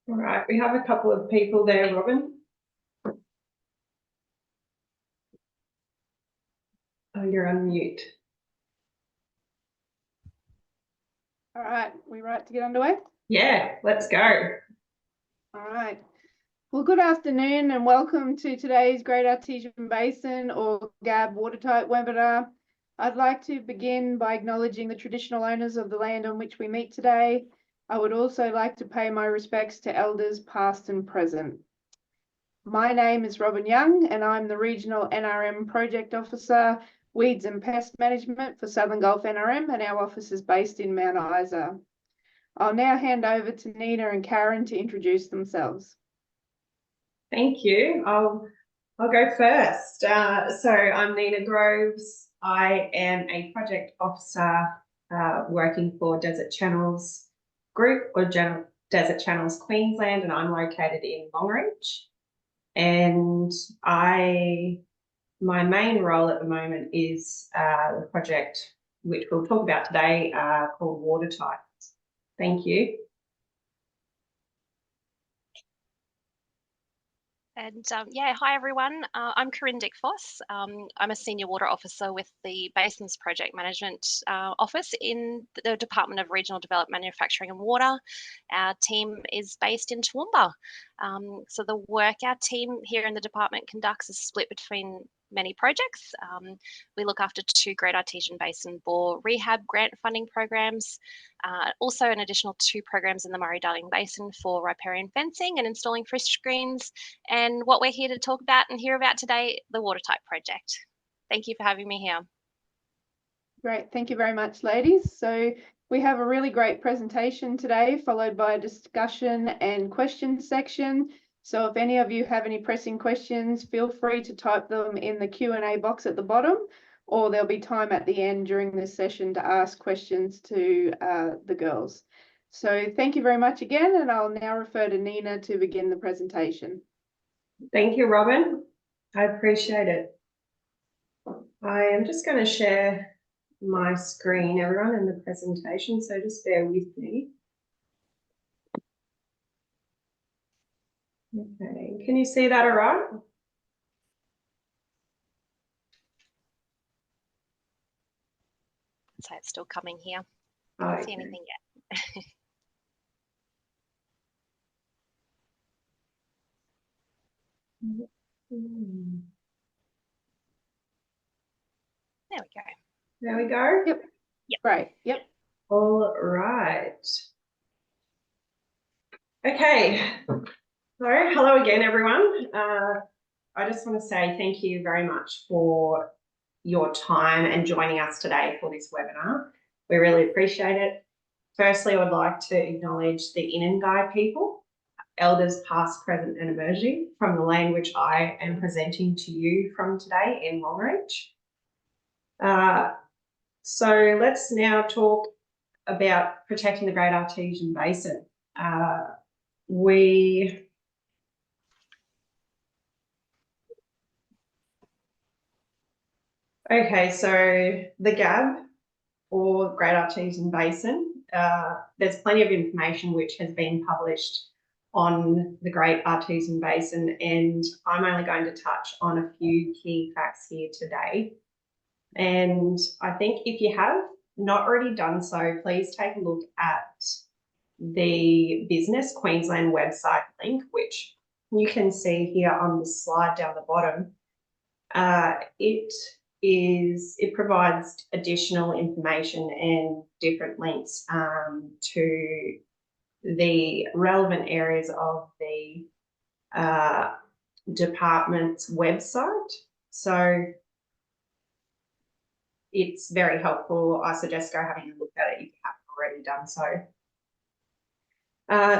All right, we have a couple of people there, Robin. Oh, you're on mute. All right, we right to get underway? Yeah, let's go. All right. Well, good afternoon and welcome to today's Great Artesian Basin or GAB Watertight webinar. I'd like to begin by acknowledging the traditional owners of the land on which we meet today. I would also like to pay my respects to elders past and present. My name is Robin Young and I'm the Regional NRM Project Officer, Weeds and Pest Management for Southern Gulf NRM, and our office is based in Mount Isa. I'll now hand over to Nina and Karen to introduce themselves. Thank you. I'll go first. So I'm Nina Groves. I am a project officer working for Desert Channels Group or Desert Channels Queensland, and I'm located in Longreach. And my main role at the moment is the project which we'll talk about today called Watertight. Thank you. And yeah, hi everyone. I'm Corinne Dick-Foss. I'm a senior water officer with the Basin's project management office in the Department of Regional Development, Manufacturing and Water. Our team is based in Toowoomba. So the work our team here in the department conducts is split between many projects. We look after 2 Great Artesian Basin bore rehab grant funding programs, also an additional 2 programs in the Murray-Darling Basin for riparian fencing and installing fish screens, and what we're here to talk about and hear about today, the Watertight project. Thank you for having me here. Great, thank you very much, ladies. So we have a really great presentation today, followed by a discussion and questions section. So if any of you have any pressing questions, feel free to type them in the Q&A box at the bottom, or there'll be time at the end during this session to ask questions to the girls. So thank you very much again, and I'll now refer to Nina to begin the presentation. Thank you, Robin. I appreciate it. I am just going to share my screen, everyone, in the presentation, so just bear with me. Okay, can you see that all right? So it's still coming here. Oh, Can't see anything yet. There we go. There we go. Yep. Yep. Right. Yep. All right. Okay. So hello again, everyone. I just want to say thank you very much for your time and joining us today for this webinar. We really appreciate it. Firstly, I would like to acknowledge the Inangai people, elders past, present and emerging, from the land which I am presenting to you from today in Longreach. So let's now talk about protecting the Great Artesian Basin. Okay, so the GAB or Great Artesian Basin, there's plenty of information which has been published on the Great Artesian Basin, and I'm only going to touch on a few key facts here today. And I think if you have not already done so, please take a look at the Business Queensland website link, which you can see here on the slide down the bottom. It provides additional information and different links to the relevant areas of the department's website. So it's very helpful. I suggest go having a look at it if you haven't already done so.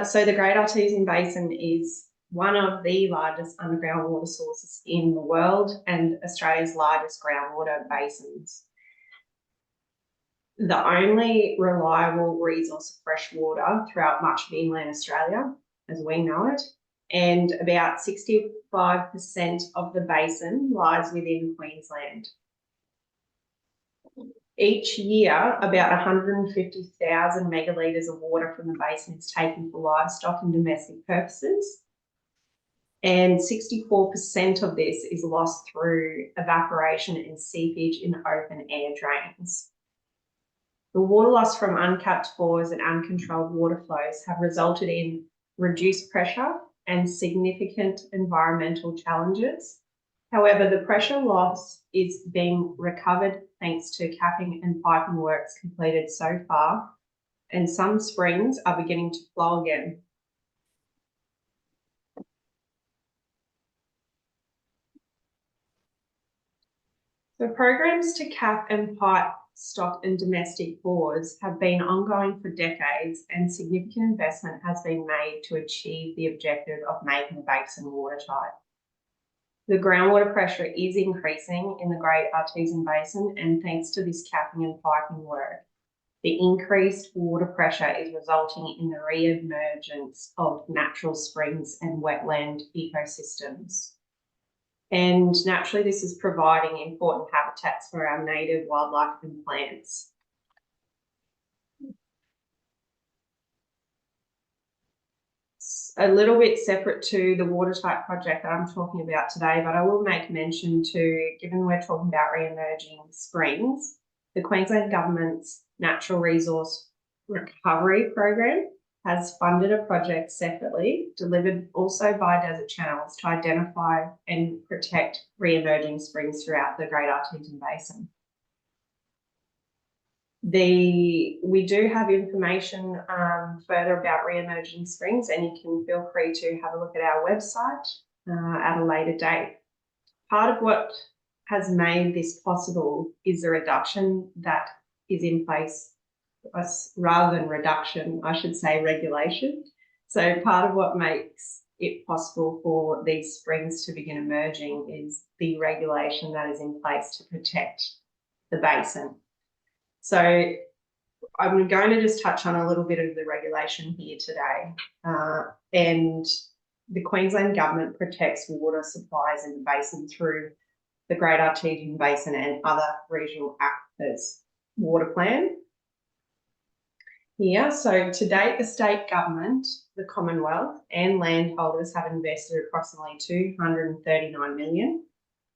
So the Great Artesian Basin is one of the largest underground water sources in the world and Australia's largest groundwater basins. The only reliable resource of fresh water throughout much of inland Australia, as we know it, and about 65% of the basin lies within Queensland. Each year, about 150,000 megalitres of water from the basin is taken for livestock and domestic purposes. And 64% of this is lost through evaporation and seepage in open air drains. The water loss from uncapped bores and uncontrolled water flows have resulted in reduced pressure and significant environmental challenges. However, the pressure loss is being recovered thanks to capping and piping works completed so far, and some springs are beginning to flow again. The programs to cap and pipe stock and domestic bores have been ongoing for decades, and significant investment has been made to achieve the objective of making the basin watertight. The groundwater pressure is increasing in the Great Artesian Basin, and thanks to this capping and piping work, the increased water pressure is resulting in the re-emergence of natural springs and wetland ecosystems. And naturally, this is providing important habitats for our native wildlife and plants. A little bit separate to the watertight project that I'm talking about today, but I will make mention to, given we're talking about re-emerging springs, the Queensland Government's Natural Resource Recovery Program has funded a project separately, delivered also by Desert Channels, to identify and protect re-emerging springs throughout the Great Artesian Basin. We do have information further about re-emerging springs, and you can feel free to have a look at our website at a later date. Part of what has made this possible is the reduction that is in place, rather than reduction, I should say regulation. So part of what makes it possible for these springs to begin emerging is the regulation that is in place to protect the basin. So I'm going to just touch on a little bit of the regulation here today. And the Queensland Government protects water supplies in the basin through the Great Artesian Basin and other regional aquifers water plan. Here, so to date, the state government, the Commonwealth and landholders have invested approximately $239 million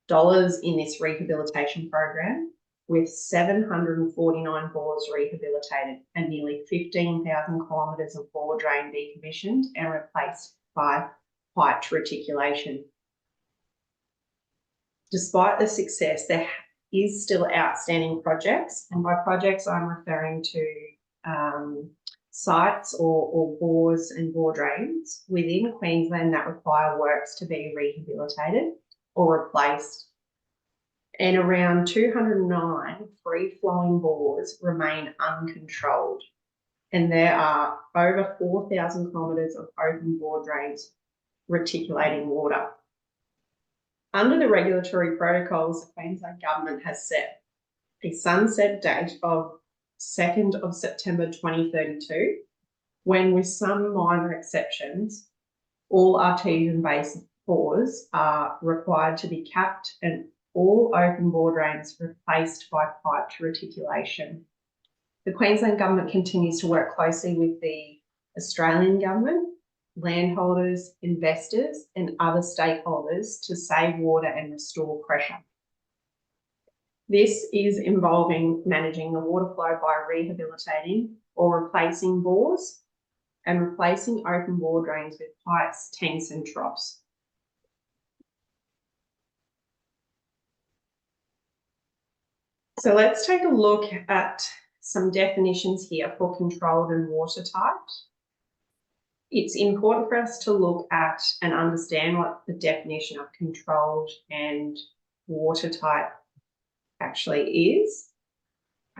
in this rehabilitation program, with 749 bores rehabilitated and nearly 15,000 kilometres of bore drain decommissioned and replaced by piped reticulation. Despite the success, there is still outstanding projects, and by projects I'm referring to sites or bores and bore drains within Queensland that require works to be rehabilitated or replaced. And around 209 free-flowing bores remain uncontrolled. And there are over 4,000 kilometres of open bore drains reticulating water. Under the regulatory protocols, the Queensland Government has set a sunset date of 2nd of September 2032, when, with some minor exceptions, all Artesian basin bores are required to be capped and all open bore drains replaced by piped reticulation. The Queensland Government continues to work closely with the Australian Government, landholders, investors and other stakeholders to save water and restore pressure. This is involving managing the water flow by rehabilitating or replacing bores and replacing open bore drains with pipes, tanks and troughs. So let's take a look at some definitions here for controlled and watertight. It's important for us to look at and understand what the definition of controlled and watertight actually is.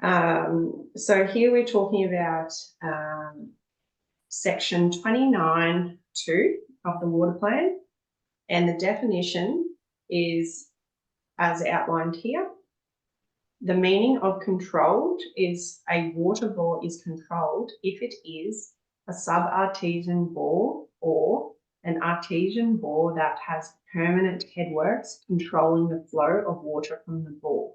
So here we're talking about section 29(2) of the water plan, and the definition is as outlined here. The meaning of controlled is a water bore is controlled if it is a sub-artesian bore or an artesian bore that has permanent headworks controlling the flow of water from the bore,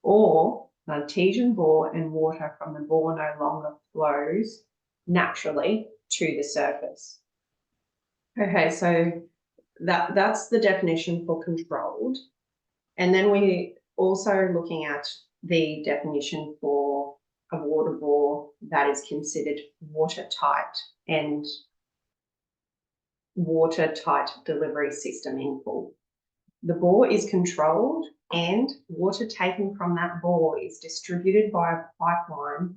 or an artesian bore and water from the bore no longer flows naturally to the surface. Okay, so that's the definition for controlled. And then we also looking at the definition for a water bore that is considered watertight and watertight delivery system in full. The bore is controlled and water taken from that bore is distributed by a pipeline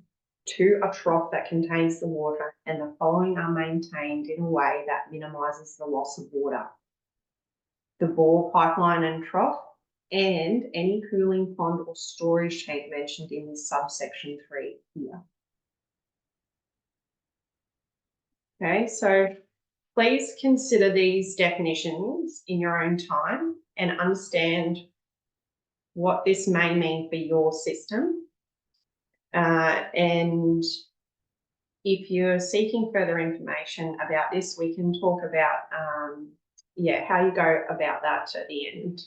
to a trough that contains the water, and the following are maintained in a way that minimises the loss of water. The bore, pipeline and trough, and any cooling pond or storage tank mentioned in this subsection 3 here. Okay, so please consider these definitions in your own time and understand what this may mean for your system. And if you're seeking further information about this, we can talk about how you go about that at the end.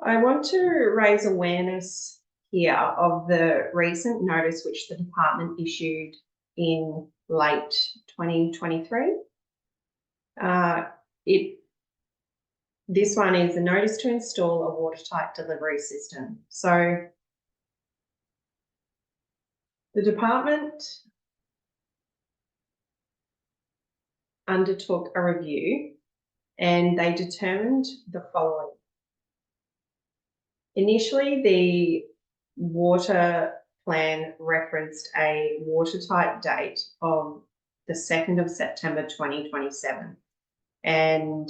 I want to raise awareness here of the recent notice which the department issued in late 2023. This one is a notice to install a watertight delivery system. So the department undertook a review and they determined the following. Initially, the water plan referenced a watertight date of the 2nd of September 2027. And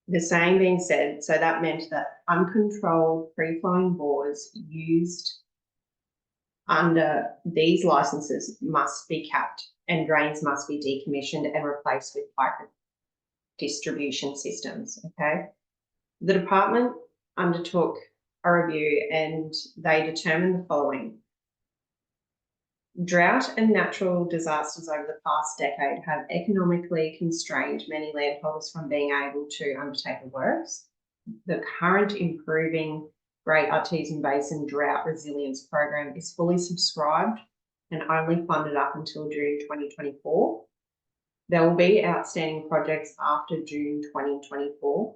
the same being said, so that meant that uncontrolled free-flowing bores used under these licenses must be capped and drains must be decommissioned and replaced with pipe distribution systems, okay? The department undertook a review and they determined the following. Drought and natural disasters over the past decade have economically constrained many landholders from being able to undertake the works. The current Improving Great Artesian Basin Drought Resilience Program is fully subscribed and only funded up until June 2024. There will be outstanding projects after June 2024,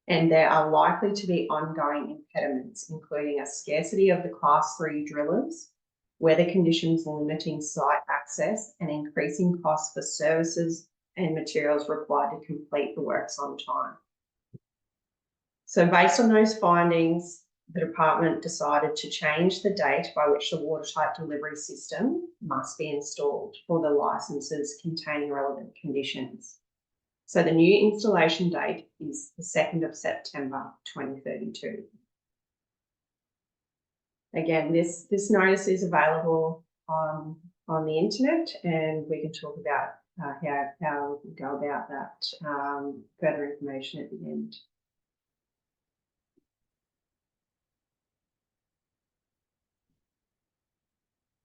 and there are likely to be ongoing impediments, including a scarcity of the Class 3 drillers, weather conditions limiting site access, and increasing costs for services and materials required to complete the works on time. So based on those findings, the department decided to change the date by which the watertight delivery system must be installed for the licenses containing relevant conditions. So the new installation date is the 2nd of September 2032. Again, this notice is available on the internet, and we can talk about how we go about that further information at the end.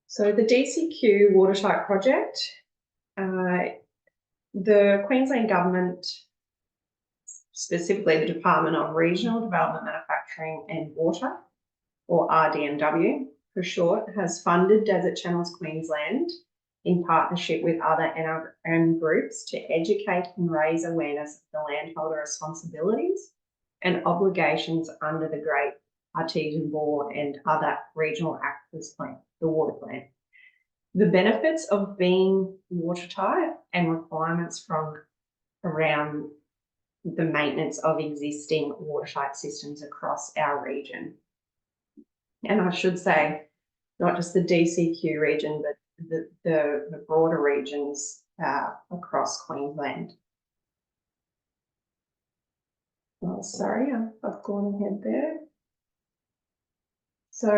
So the DCQ watertight project, the Queensland Government, specifically the Department of Regional Development, Manufacturing and Water, or RDMW for short, has funded Desert Channels Queensland in partnership with other NRM groups to educate and raise awareness of the landholder responsibilities and obligations under the Great Artesian Bore and other regional aquifers plan, the water plan. The benefits of being watertight and requirements from around the maintenance of existing watertight systems across our region. And I should say, not just the DCQ region, but the broader regions across Queensland. Oh, sorry, I've gone ahead there. So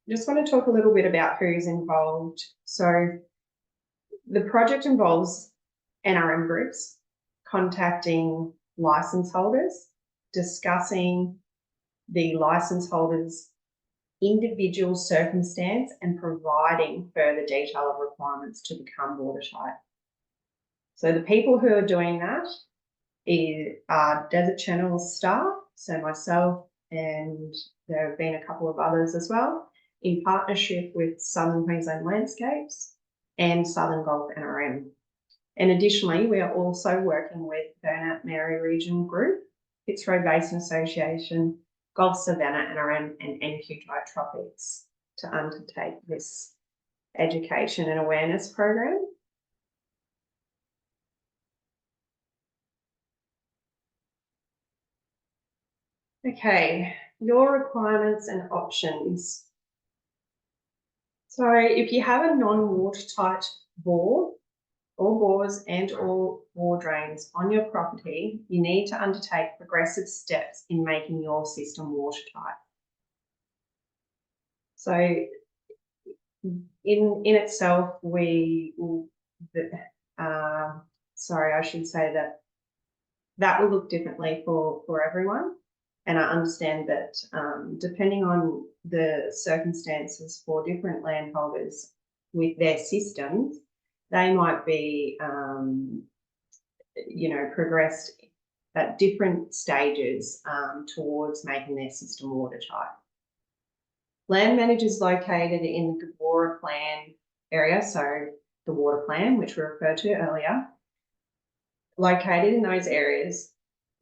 just want to talk a little bit about who's involved. So the project involves NRM groups contacting license holders, discussing the license holders' individual circumstance and providing further detail of requirements to become watertight. So the people who are doing that are Desert Channels staff, so myself, and there have been a couple of others as well, in partnership with Southern Queensland Landscapes and Southern Gulf NRM. And additionally, we are also working with Burnett Mary Region Group, Fitzroy Basin Association, Gulf Savannah NRM, and NQTI Tropics to undertake this education and awareness program. Okay, your requirements and options. So if you have a non-watertight bore or bores and or bore drains on your property, you need to undertake progressive steps in making your system watertight. So in itself, sorry, I should say that will look differently for everyone. And I understand that depending on the circumstances for different landholders with their systems, they might be, progressed at different stages towards making their system watertight. Land managers located in the GABORA plan area, so the water plan, which we referred to earlier, located in those areas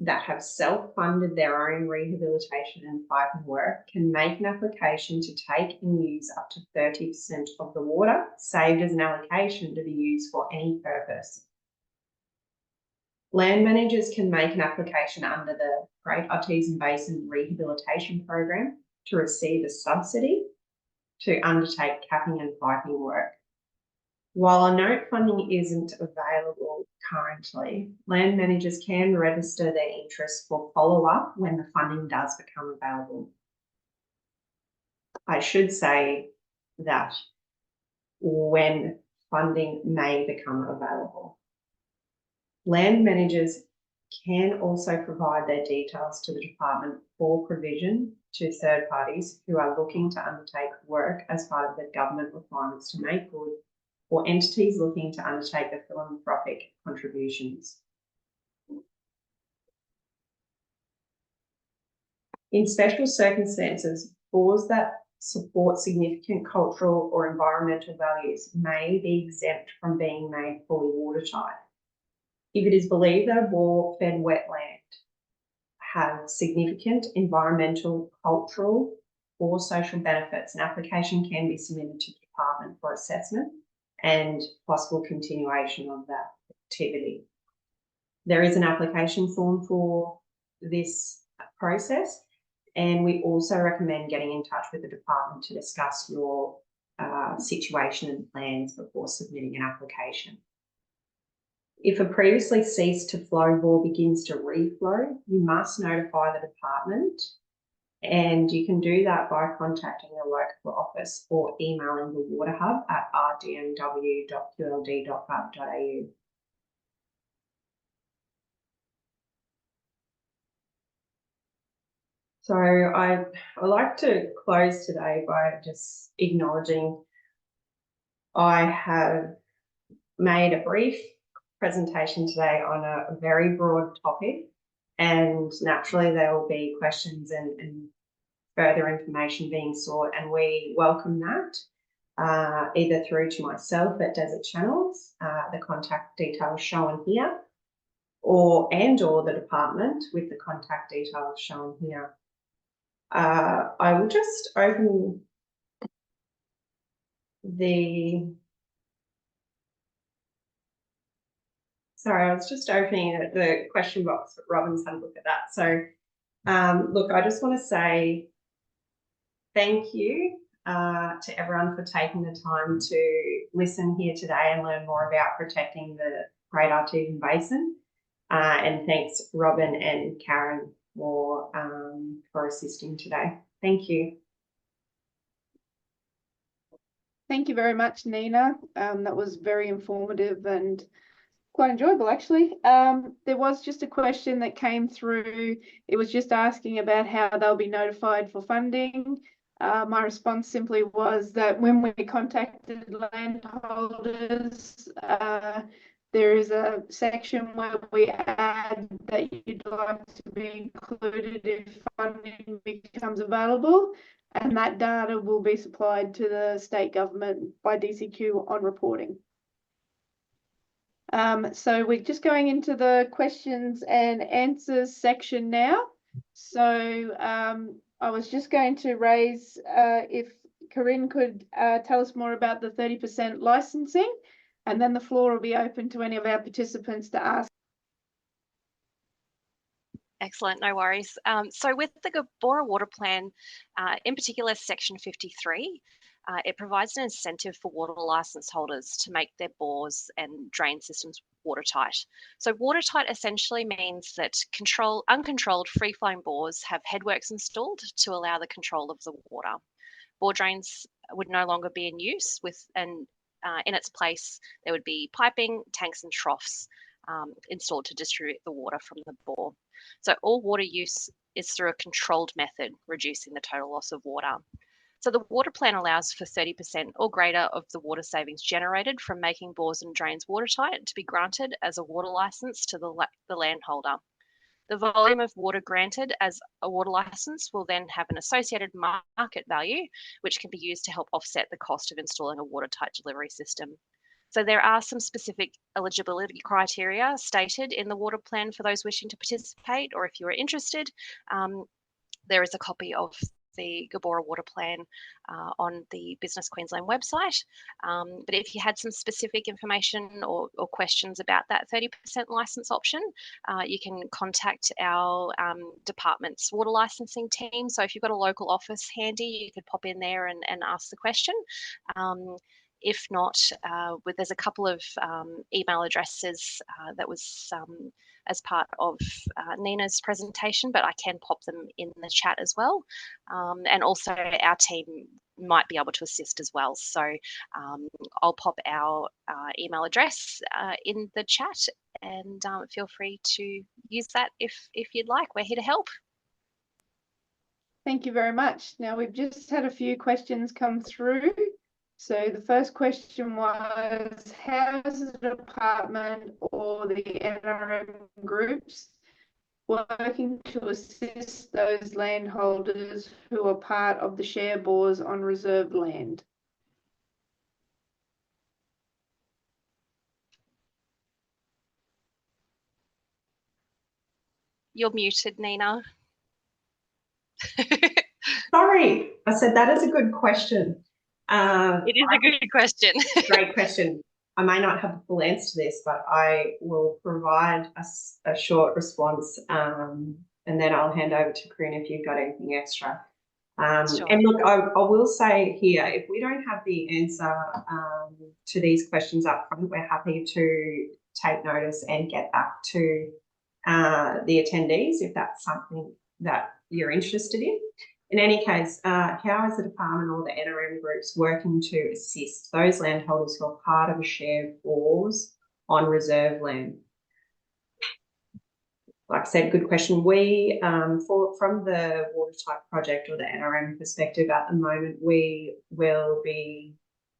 that have self-funded their own rehabilitation and piping work can make an application to take and use up to 30% of the water saved as an allocation to be used for any purpose. Land managers can make an application under the Great Artesian Basin Rehabilitation Program to receive a subsidy to undertake capping and piping work. While a note funding isn't available currently, land managers can register their interest for follow-up when the funding does become available. I should say that when funding may become available. Land managers can also provide their details to the department for provision to third parties who are looking to undertake work as part of the government requirements to make good, or entities looking to undertake the philanthropic contributions. In special circumstances, bores that support significant cultural or environmental values may be exempt from being made fully watertight. If it is believed that a bore-fed wetland has significant environmental, cultural, or social benefits, an application can be submitted to the department for assessment and possible continuation of that activity. There is an application form for this process, and we also recommend getting in touch with the department to discuss your situation and plans before submitting an application. If a previously ceased to flow bore begins to reflow, you must notify the department, and you can do that by contacting the local office or emailing the Water Hub at rdmw.qld.gov.au. So I'd like to close today by just acknowledging I have made a brief presentation today on a very broad topic, and naturally there will be questions and further information being sought, and we welcome that either through to myself at Desert Channels, the contact details shown here, or the department with the contact details shown here. I will just open the Sorry, I was just opening the question box, but Robin's had a look at that. So, look, I just want to say thank you to everyone for taking the time to listen here today and learn more about protecting the Great Artesian Basin. And thanks, Robin and Karen, for assisting today. Thank you. Thank you very much, Nina. That was very informative and quite enjoyable, actually. There was just a question that came through. It was just asking about how they'll be notified for funding. My response simply was that when we contacted landholders, there is a section where we add that you'd like to be included if funding becomes available, and that data will be supplied to the state government by DCQ on reporting. So we're just going into the questions and answers section now. So I was just going to raise if Corinne could tell us more about the 30% licensing, and then the floor will be open to any of our participants to ask. Excellent, no worries. So with the GABORA water plan, in particular section 53, it provides an incentive for water licence holders to make their bores and drain systems watertight. So watertight essentially means that uncontrolled free-flowing bores have headworks installed to allow the control of the water. Bore drains would no longer be in use in its place there would be piping, tanks and troughs installed to distribute the water from the bore. So all water use is through a controlled method, reducing the total loss of water. So the water plan allows for 30% or greater of the water savings generated from making bores and drains watertight to be granted as a water licence to the landholder. The volume of water granted as a water licence will then have an associated market value, which can be used to help offset the cost of installing a watertight delivery system. So there are some specific eligibility criteria stated in the water plan for those wishing to participate, or if you are interested, there is a copy of the GABORA water plan on the Business Queensland website. But if you had some specific information or questions about that 30% licence option, you can contact our department's water licensing team. So if you've got a local office handy, you could pop in there and ask the question. If not, there's a couple of email addresses that was as part of Nina's presentation, but I can pop them in the chat as well. And also our team might be able to assist as well. So I'll pop our email address in the chat, and feel free to use that if you'd like. We're here to help. Thank you very much. Now we've just had a few questions come through. So the first question was, how is the department or the NRM groups working to assist those landholders who are part of the share bores on reserved land? You're muted, Nina. Sorry, I said that is a good question. It is a good question. Great question. I may not have a full answer to this, but I will provide a short response, and then I'll hand over to Corinne if you've got anything extra. Sure. And look, I will say here, if we don't have the answer to these questions up front, we're happy to take notice and get back to the attendees if that's something that you're interested in. In any case, how is the department or the NRM groups working to assist those landholders who are part of a shared bores on reserve land? Like I said, good question. We, from the watertight project or the NRM perspective at the moment, we will be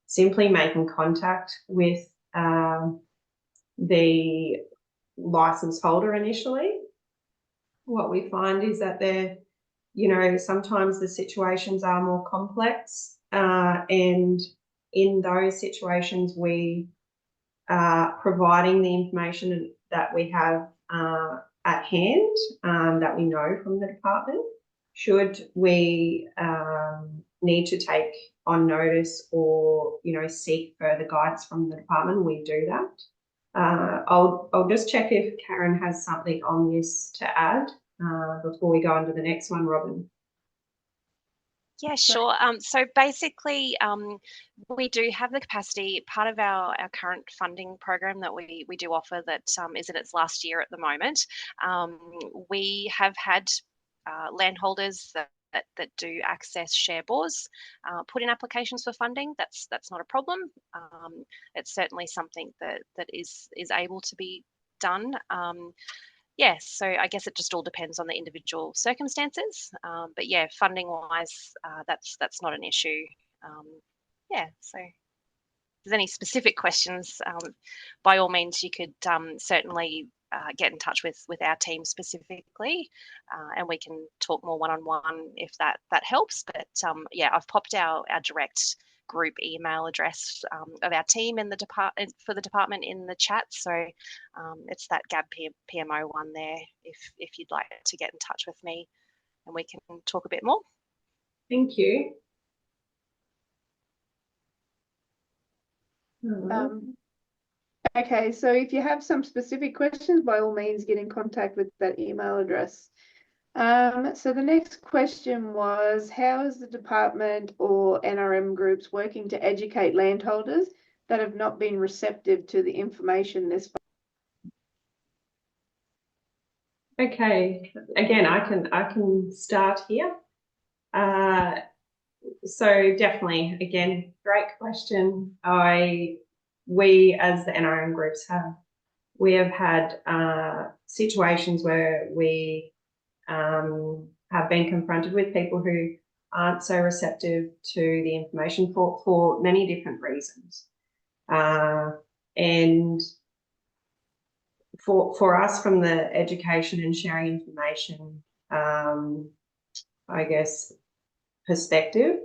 simply making contact with the licence holder initially. What we find is that sometimes the situations are more complex, and in those situations we are providing the information that we have at hand, that we know from the department. Should we need to take on notice or seek further guidance from the department, we do that. I'll just check if Karen has something on this to add before we go on to the next one, Robin. Yeah, sure. So basically, we do have the capacity. Part of our current funding program that we do offer that is in its last year at the moment. We have had landholders that do access share bores put in applications for funding. That's not a problem. It's certainly something that is able to be done. Yes, so I guess it just all depends on the individual circumstances. But yeah, funding wise, that's not an issue. Yeah, so there's any specific questions, by all means, you could certainly get in touch with our team specifically, and we can talk more one-on-one if that helps. But yeah, I've popped our direct group email address of our team in the department for the department in the chat. So it's that GAB PMO one there if you'd like to get in touch with me and we can talk a bit more. Thank you. Okay, so if you have some specific questions, by all means, get in contact with that email address. So the next question was, how is the department or NRM groups working to educate landholders that have not been receptive to the information this far? Okay, again, I can start here. So definitely, again, great question. We as the NRM groups have had situations where we have been confronted with people who aren't so receptive to the information for many different reasons. And for us, from the education and sharing information, I guess, perspective,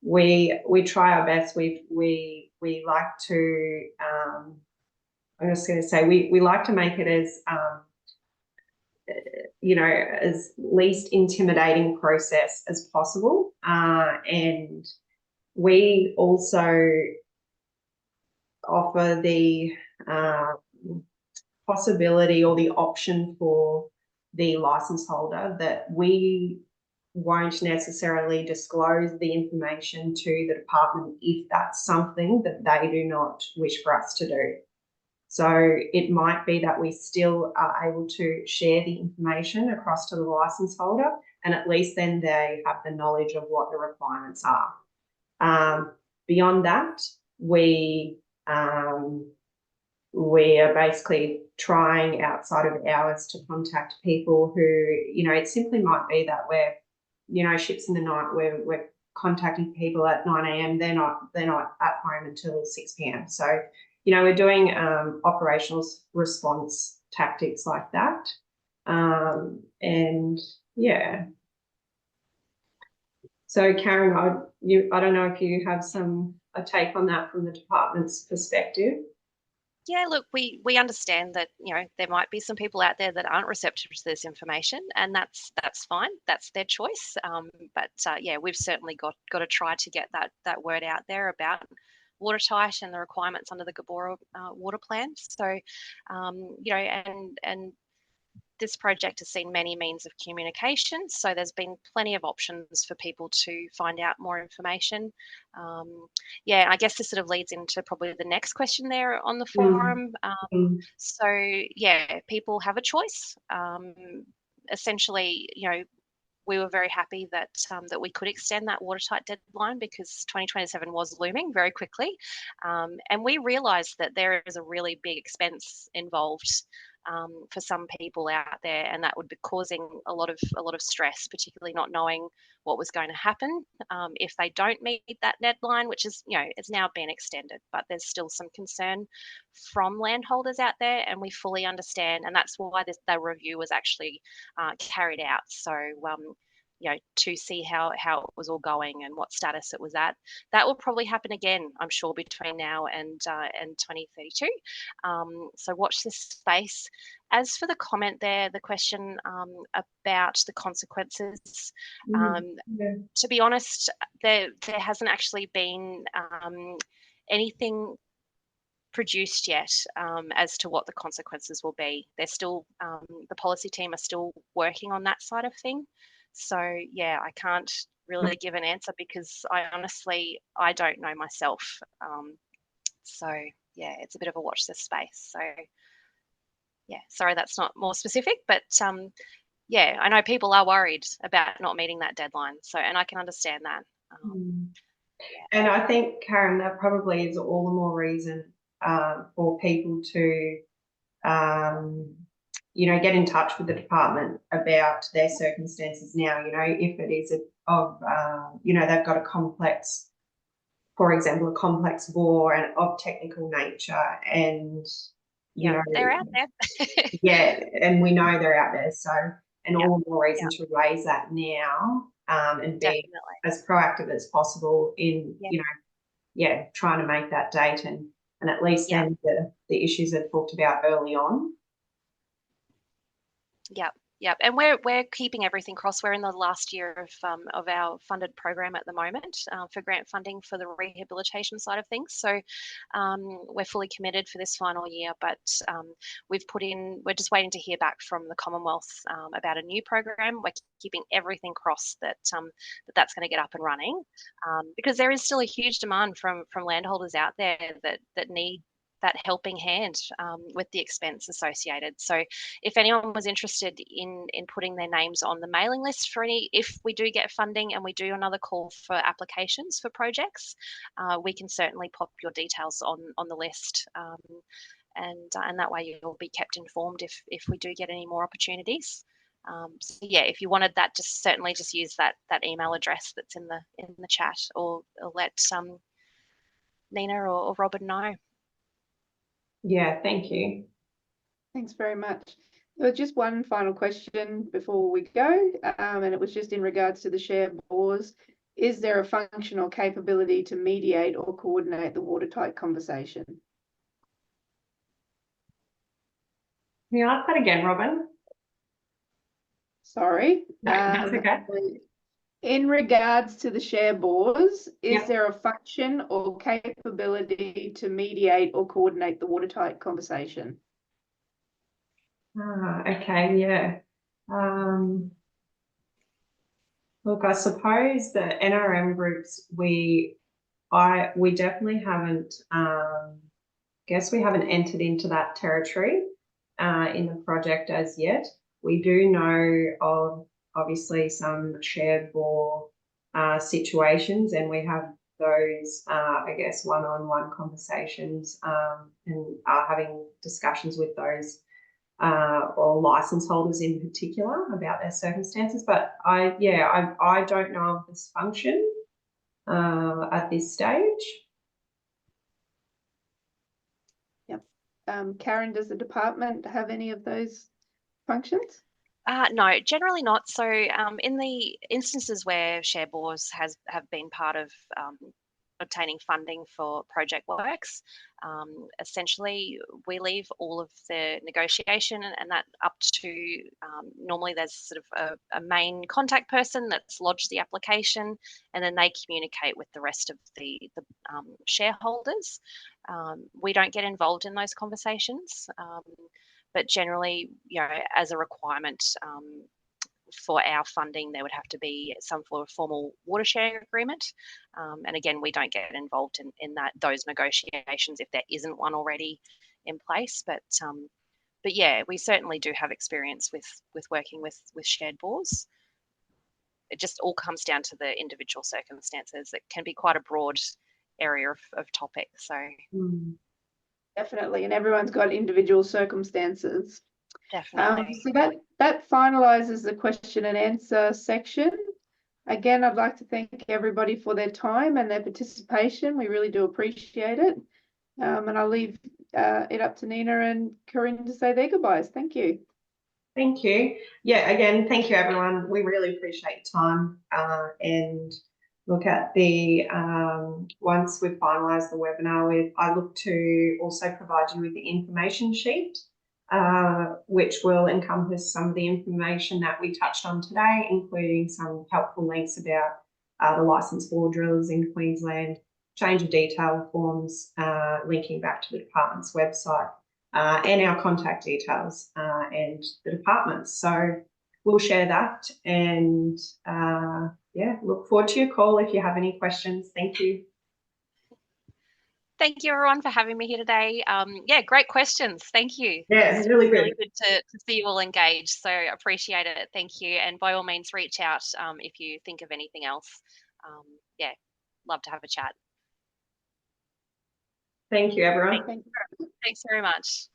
we try our best. We like to, I'm just going to say, we like to make it as as least intimidating process as possible, and we also offer the possibility or the option for the license holder that we won't necessarily disclose the information to the department if that's something that they do not wish for us to do. So it might be that we still are able to share the information across to the license holder, and at least then they have the knowledge of what the requirements are. Beyond that, we are basically trying outside of hours to contact people who, it simply might be that we're, ships in the night, we're contacting people at 9 a.m. They're not at home until 6 p.m. So, we're doing operational response tactics like that. And yeah. So Karen, I don't know if you have a take on that from the department's perspective. Yeah, look, we understand that there might be some people out there that aren't receptive to this information, and that's fine. That's their choice. But yeah, we've certainly got to try to get that word out there about watertight and the requirements under the GABORA water plan. So and this project has seen many means of communication, so there's been plenty of options for people to find out more information. Yeah, I guess this sort of leads into probably the next question there on the forum. So yeah, people have a choice. Essentially, we were very happy that that we could extend that watertight deadline because 2027 was looming very quickly, and we realised that there is a really big expense involved for some people out there, and that would be causing a lot of stress, particularly not knowing what was going to happen if they don't meet that deadline, which is it's now been extended, but there's still some concern from landholders out there, and we fully understand, and that's why the review was actually carried out. So to see how it was all going and what status it was at. That will probably happen again, I'm sure, between now and 2032. So watch this space. As for the comment there, the question about the consequences, to be honest, there hasn't actually been anything produced yet as to what the consequences will be. They're still, the policy team are still working on that side of thing. So yeah, I can't really give an answer because I don't know myself. So yeah, it's a bit of a watch this space. So yeah, sorry that's not more specific, but yeah, I know people are worried about not meeting that deadline. So, and I can understand that. And I think, Karen, that probably is all the more reason for people to get in touch with the department about their circumstances now, if it is they've got a complex for example, a complex bore and of technical nature, and you know, they're out there. yeah, and we know they're out there. So, and all the more reason to Yeah. raise that now, and be Definitely. as proactive as possible in, Yeah. you know, trying to make that date, and at least then the issues that talked about early on. Yep, and we're keeping everything crossed. We're in the last year of our funded program at the moment for grant funding for the rehabilitation side of things. So we're fully committed for this final year, but we're just waiting to hear back from the Commonwealth about a new program. We're keeping everything crossed that that's going to get up and running, because there is still a huge demand from landholders out there that need that helping hand with the expense associated. So if anyone was interested in putting their names on the mailing list for if we do get funding and we do another call for applications for projects, we can certainly pop your details on the list. And that way you'll be kept informed if we do get any more opportunities. So yeah, if you wanted that, just certainly just use that email address that's in the chat, or let Nina or Robin know. Yeah, thank you. Thanks very much. Just one final question before we go, and it was just in regards to the shared bores. Is there a functional capability to mediate or coordinate the watertight conversation? Can you ask that again, Robin? Sorry. No, that's okay. In regards to the share bores, is Yep. there a function or capability to mediate or coordinate the watertight conversation? Okay, yeah. Look, I suppose the NRM groups, we definitely haven't, guess we haven't entered into that territory in the project as yet. We do know of obviously some shared bore situations, and we have those, I guess, one-on-one conversations, and are having discussions with those or license holders in particular about their circumstances. But I don't know of this function at this stage. Yep. Karen, does the department have any of those functions? No, generally not. So in the instances where share bores have been part of obtaining funding for project works, essentially we leave all of the negotiation and that up to, normally there's sort of a main contact person that's lodged the application, and then they communicate with the rest of the shareholders. We don't get involved in those conversations. But generally, you know, as a requirement for our funding, there would have to be some formal water sharing agreement. And again, we don't get involved in those negotiations if there isn't one already in place. But yeah, we certainly do have experience with working with shared bores. It just all comes down to the individual circumstances. It can be quite a broad area of topic. So. Definitely, and everyone's got individual circumstances. Definitely. So that finalises the question and answer section. Again, I'd like to thank everybody for their time and their participation. We really do appreciate it. And I'll leave it up to Nina and Corinne to say their goodbyes. Thank you. Thank you. Yeah, again, thank you, everyone. We really appreciate your time, and look at the, once we've finalised the webinar, I look to also provide you with the information sheet, which will encompass some of the information that we touched on today, including some helpful links about the licensed bore drillers in Queensland, change of detail forms, linking back to the department's website, and our contact details and the departments. So we'll share that, and yeah, look forward to your call if you have any questions. Thank you. Thank you, everyone, for having me here today. Yeah, great questions. Thank you. Yeah, it's really good to see you all engaged. So appreciate it. Thank you. And by all means, reach out if you think of anything else. Yeah, love to have a chat. Thank you, everyone. Thanks very much.